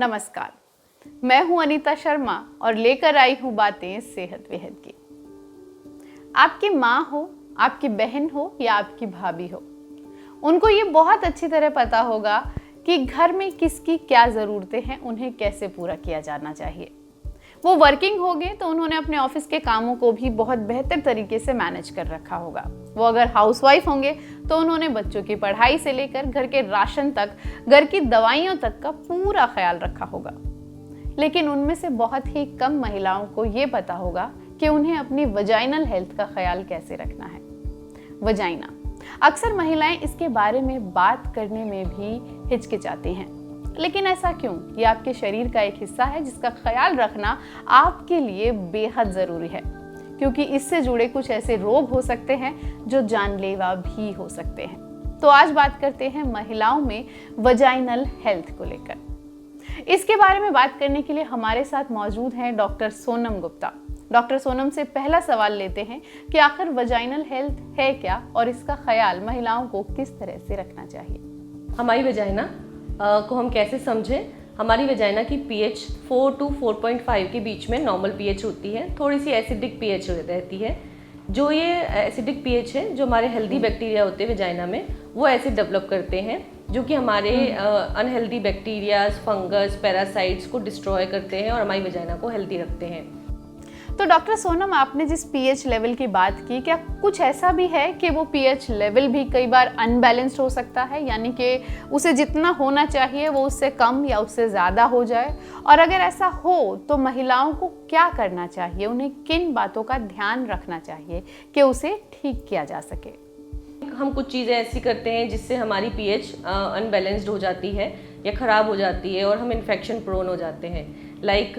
नमस्कार, मैं हूं अनीता शर्मा और लेकर आई हूं बातें सेहत वेहत की। आपकी माँ हो, आपकी बहन हो या आपकी भाभी हो, उनको ये बहुत अच्छी तरह पता होगा कि घर में किसकी क्या ज़रूरतें हैं, उन्हें कैसे पूरा किया जाना चाहिए। वो वर्किंग होंगे तो उन्होंने अपने ऑफिस के कामों को भी बहुत बेहतर तरीके से मैनेज कर रखा होगा। वो अगर हाउसवाइफ होंगे तो उन्होंने बच्चों की पढ़ाई से लेकर घर के राशन तक, घर की दवाइयों तक का पूरा ख्याल रखा होगा। लेकिन उनमें से बहुत ही कम महिलाओं को ये पता होगा कि उन्हें अपनी वजाइनल हेल्थ का ख्याल कैसे रखना है। वजाइना, अक्सर महिलाएं इसके बारे में बात करने में भी हिचकिचाती हैं। लेकिन ऐसा क्यों? ये आपके शरीर का एक हिस्सा है जिसका ख्याल रखना आपके लिए बेहद ज़रूरी है, क्योंकि इससे जुड़े कुछ ऐसे रोग हो सकते हैं जो जानलेवा भी हो सकते हैं। तो आज बात करते हैं महिलाओं में वजाइनल हेल्थ को लेकर। इसके बारे में बात करने के लिए हमारे साथ मौजूद हैं डॉक्टर सोनम गुप्ता। डॉक्टर सोनम से पहला सवाल लेते हैं कि आखिर वजाइनल हेल्थ है क्या और इसका ख्याल महिलाओं को किस तरह से रखना चाहिए। हमारी वजाइना को हम कैसे समझें? हमारी वजाइना की पीएच 4 to 4.5 के बीच में नॉर्मल पीएच होती है। थोड़ी सी एसिडिक पीएच रहती है। जो ये एसिडिक पीएच है, जो हमारे हेल्दी बैक्टीरिया होते हैं वजाइना में, वो एसिड डेवलप करते हैं जो कि हमारे अनहेल्दी बैक्टीरियाज, फंगस, पैरासाइट्स को डिस्ट्रॉय करते हैं और हमारी वजाइना को हेल्दी रखते हैं। तो डॉक्टर सोनम, आपने जिस पीएच लेवल की बात की, क्या कुछ ऐसा भी है कि वो पीएच लेवल भी कई बार अनबैलेंस्ड हो सकता है, यानी कि उसे जितना होना चाहिए वो उससे कम या उससे ज़्यादा हो जाए? और अगर ऐसा हो तो महिलाओं को क्या करना चाहिए, उन्हें किन बातों का ध्यान रखना चाहिए कि उसे ठीक किया जा सके? हम कुछ चीज़ें ऐसी करते हैं जिससे हमारी पीएच अनबैलेंस्ड हो जाती है या ख़राब हो जाती है और हम इन्फेक्शन प्रोन हो जाते हैं। Like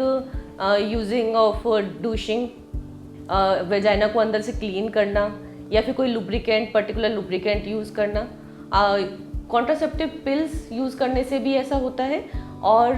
using of douching, vagina को अंदर से क्लीन करना, या फिर कोई लुब्रिकेंट, पर्टिकुलर लुब्रिकेंट यूज़ करना। कॉन्ट्रासेप्टिव पिल्स यूज़ करने से भी ऐसा होता है, और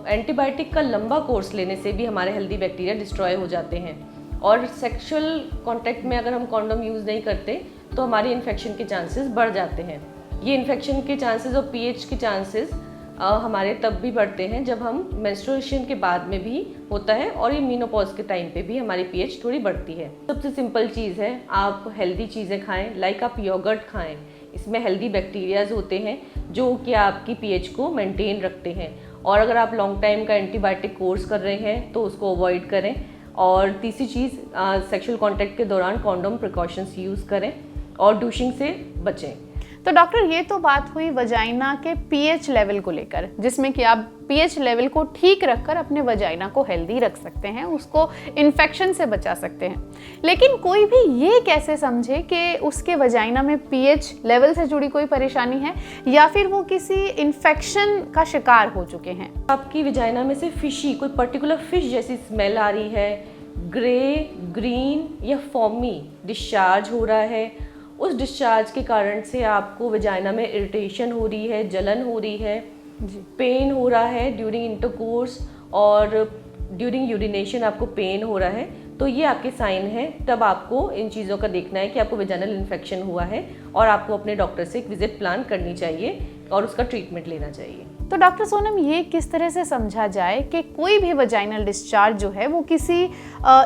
एंटीबायोटिक का लंबा कोर्स लेने से भी हमारे हेल्दी बैक्टीरिया डिस्ट्रॉय हो जाते हैं। और सेक्सुअल कॉन्टैक्ट में अगर हम कॉन्डोम यूज़ नहीं करते तो हमारे इन्फेक्शन के चांसेस बढ़ जाते हैं। ये इन्फेक्शन के चांसेस और पीएच के चांसेस हमारे तब भी बढ़ते हैं जब हम मेंस्ट्रुएशन के बाद में भी होता है, और ये मीनोपॉज के टाइम पे भी हमारी पीएच थोड़ी बढ़ती है। सबसे सिंपल चीज़ है, आप हेल्दी चीज़ें खाएं। लाइक आप योगर्ट खाएं, इसमें हेल्दी बैक्टीरियाज होते हैं जो कि आपकी पीएच को मेंटेन रखते हैं। और अगर आप लॉन्ग टाइम का एंटीबायोटिक कोर्स कर रहे हैं तो उसको अवॉइड करें। और तीसरी चीज़, सेक्सुअल कॉन्टैक्ट के दौरान कॉन्डोम प्रिकॉशंस यूज़ करें और डूशिंग से बचें। तो डॉक्टर, ये तो बात हुई वजाइना के पीएच लेवल को लेकर, जिसमें कि आप पीएच लेवल को ठीक रखकर अपने वजाइना को हेल्दी रख सकते हैं, उसको इन्फेक्शन से बचा सकते हैं। लेकिन कोई भी ये कैसे समझे कि उसके वजाइना में पीएच लेवल से जुड़ी कोई परेशानी है या फिर वो किसी इन्फेक्शन का शिकार हो चुके हैं? आपकी वजाइना में से फिशी, कोई पर्टिकुलर फिश जैसी स्मेल आ रही है, ग्रे, ग्रीन या फॉमी डिस्चार्ज हो रहा है, उस डिस्चार्ज के कारण से आपको वजाइना में इरिटेशन हो रही है, जलन हो रही है, पेन हो रहा है ड्यूरिंग इंटरकोर्स, और ड्यूरिंग यूरिनेशन आपको पेन हो रहा है, तो ये आपके साइन है। तब आपको इन चीज़ों का देखना है कि आपको वजाइनल इन्फेक्शन हुआ है और आपको अपने डॉक्टर से एक विजिट प्लान करनी चाहिए और उसका ट्रीटमेंट लेना चाहिए। तो डॉक्टर सोनम, ये किस तरह से समझा जाए कि कोई भी वजाइनल डिस्चार्ज जो है वो किसी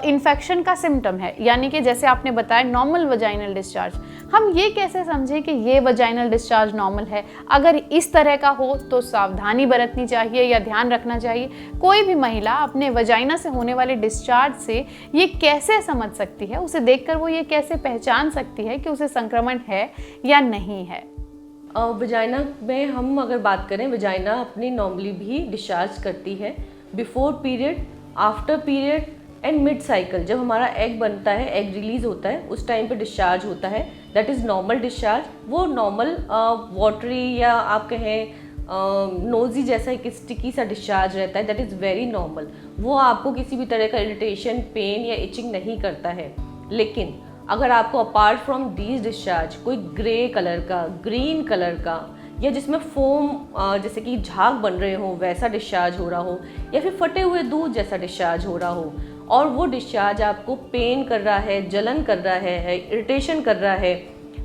इन्फेक्शन का सिम्टम है, यानी कि जैसे आपने बताया नॉर्मल वजाइनल डिस्चार्ज, हम ये कैसे समझें कि ये वजाइनल डिस्चार्ज नॉर्मल है? अगर इस तरह का हो तो सावधानी बरतनी चाहिए या ध्यान रखना चाहिए? कोई भी महिला अपने वजाइना से होने वाले डिस्चार्ज से ये कैसे समझ सकती है, उसे देखकर वो ये कैसे पहचान सकती है कि उसे संक्रमण है या नहीं है? वजाइना में हम अगर बात करें, वजाइना अपनी नॉर्मली भी डिस्चार्ज करती है before period, after period and mid cycle. जब हमारा एग बनता है, एग रिलीज होता है, उस टाइम पे डिस्चार्ज होता है, दैट इज़ नॉर्मल डिस्चार्ज। वो नॉर्मल वाटरी या आप कहें नोजी जैसा एक स्टिकी सा डिस्चार्ज रहता है, दैट इज़ वेरी नॉर्मल। वो आपको किसी भी तरह का इरिटेशन, पेन या इचिंग नहीं करता है। लेकिन अगर आपको अपार्ट फ्रॉम दीज डिस्चार्ज कोई ग्रे कलर का, ग्रीन कलर का, या जिसमें फोम जैसे कि झाग बन रहे हो वैसा डिस्चार्ज हो रहा हो, या फिर फटे हुए दूध जैसा डिस्चार्ज हो रहा हो, और वो डिस्चार्ज आपको पेन कर रहा है, जलन कर रहा है, इरिटेशन कर रहा है,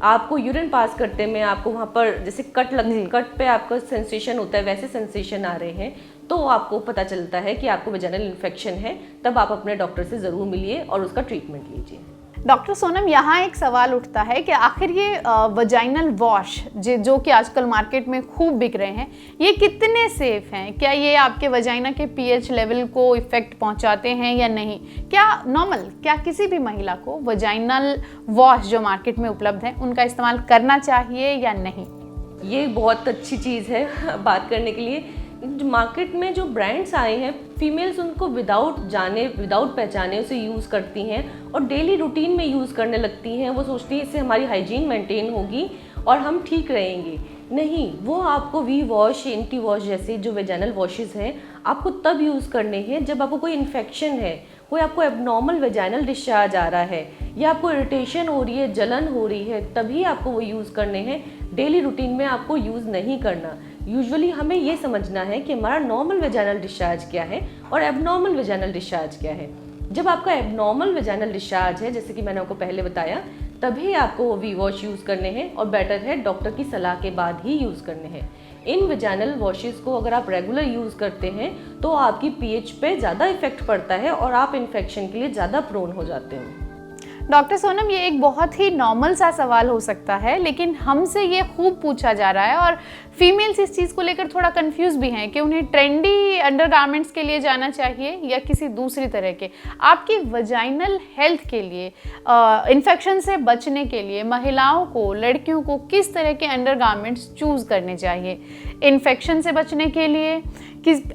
आपको यूरिन पास करते में आपको वहाँ पर जैसे कट पे आपका सेंसेशन होता है वैसे सेंसेशन आ रहे हैं, तो तो आपको पता चलता है कि आपको वेजाइनल इन्फेक्शन है, तब आप अपने डॉक्टर से ज़रूर मिलिए और उसका ट्रीटमेंट लीजिए। डॉक्टर सोनम, यहाँ एक सवाल उठता है कि आखिर ये वजाइनल वॉश जो कि आजकल मार्केट में खूब बिक रहे हैं, ये कितने सेफ हैं? क्या ये आपके वजाइना के पीएच लेवल को इफेक्ट पहुंचाते हैं या नहीं? क्या किसी भी महिला को वजाइनल वॉश जो मार्केट में उपलब्ध है उनका इस्तेमाल करना चाहिए या नहीं? ये बहुत अच्छी चीज़ है बात करने के लिए। मार्केट में जो ब्रांड्स आए हैं, फीमेल्स उनको विदाउट पहचाने उसे यूज़ करती हैं और डेली रूटीन में यूज़ करने लगती हैं। वो सोचती हैं इससे हमारी हाइजीन मेंटेन होगी और हम ठीक रहेंगे। नहीं, वो आपको वी वॉश, एंटी वॉश जैसे जो वेजाइनल वॉशेस हैं आपको तब यूज़ करने हैं जब आपको कोई इन्फेक्शन है, कोई आपको एबनॉर्मल वेजाइनल डिस्चार्ज आ रहा है या आपको इरिटेशन हो रही है, जलन हो रही है, तभी आपको वो यूज़ करने हैं। डेली रूटीन में आपको यूज़ नहीं करना। यूजुअली हमें ये समझना है कि हमारा नॉर्मल वेजाइनल डिस्चार्ज क्या है और एबनॉर्मल वेजाइनल डिस्चार्ज क्या है। जब आपका एबनॉर्मल वेजाइनल डिस्चार्ज है, जैसे कि मैंने आपको पहले बताया, तभी आपको वो वी वॉश यूज़ करने हैं और बेटर है डॉक्टर की सलाह के बाद ही यूज़ करने हैं। इन वेजाइनल वॉशेस को अगर आप रेगुलर यूज़ करते हैं तो आपकी पीएच पे ज़्यादा इफेक्ट पड़ता है और आप इन्फेक्शन के लिए ज़्यादा प्रोन हो जाते हो। डॉक्टर सोनम, ये एक बहुत ही नॉर्मल सा सवाल हो सकता है, लेकिन हमसे ये खूब पूछा जा रहा है और फीमेल्स इस चीज़ को लेकर थोड़ा कंफ्यूज भी हैं कि उन्हें ट्रेंडी अंडरगारमेंट्स के लिए जाना चाहिए या किसी दूसरी तरह के। आपकी वजाइनल हेल्थ के लिए, इन्फेक्शन से बचने के लिए महिलाओं को, लड़कियों को किस तरह के अंडरगारमेंट्स चूज़ करने चाहिए? इन्फेक्शन से बचने के लिए,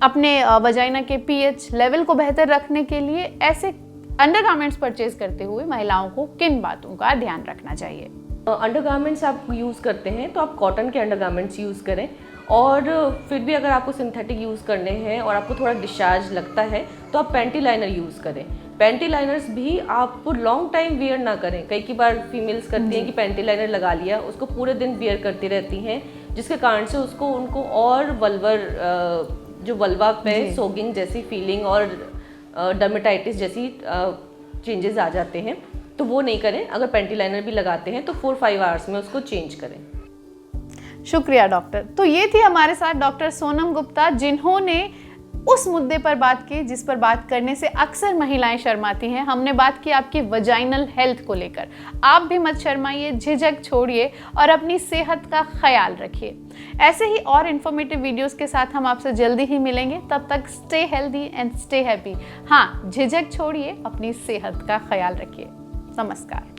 अपने वजाइना के पीएच लेवल को बेहतर रखने के लिए, ऐसे अंडरगारमेंट्स परचेज करते हुए महिलाओं को किन बातों का ध्यान रखना चाहिए? अंडरगारमेंट्स आप यूज़ करते हैं तो आप कॉटन के अंडरगारमेंट्स यूज़ करें, और फिर भी अगर आपको सिंथेटिक यूज़ करने हैं और आपको थोड़ा डिस्चार्ज लगता है तो आप पैंटी लाइनर यूज़ करें। पैंटी लाइनर्स भी आप लॉन्ग टाइम वियर ना करें। कई बार फीमेल्स करती हैं कि पैंटी लाइनर लगा लिया, उसको पूरे दिन वियर करती रहती हैं, जिसके कारण से उनको और जो वल्वा पे सोगिंग जैसी फीलिंग और डर्मेटाइटिस जैसी चेंजेस आ जाते हैं। तो वो नहीं करें। अगर पैंटी लाइनर भी लगाते हैं तो 4-5 आवर्स में उसको चेंज करें। शुक्रिया डॉक्टर। तो ये थी हमारे साथ डॉक्टर सोनम गुप्ता, जिन्होंने उस मुद्दे पर बात की जिस पर बात करने से अक्सर महिलाएं शर्माती हैं। हमने बात की आपकी वजाइनल हेल्थ को लेकर। आप भी मत शर्माइए, झिझक छोड़िए और अपनी सेहत का ख्याल रखिए। ऐसे ही और इन्फॉर्मेटिव वीडियोस के साथ हम आपसे जल्दी ही मिलेंगे। तब तक stay healthy and stay happy. हाँ, झिझक छोड़िए, अपनी सेहत का ख्याल रखिए। नमस्कार।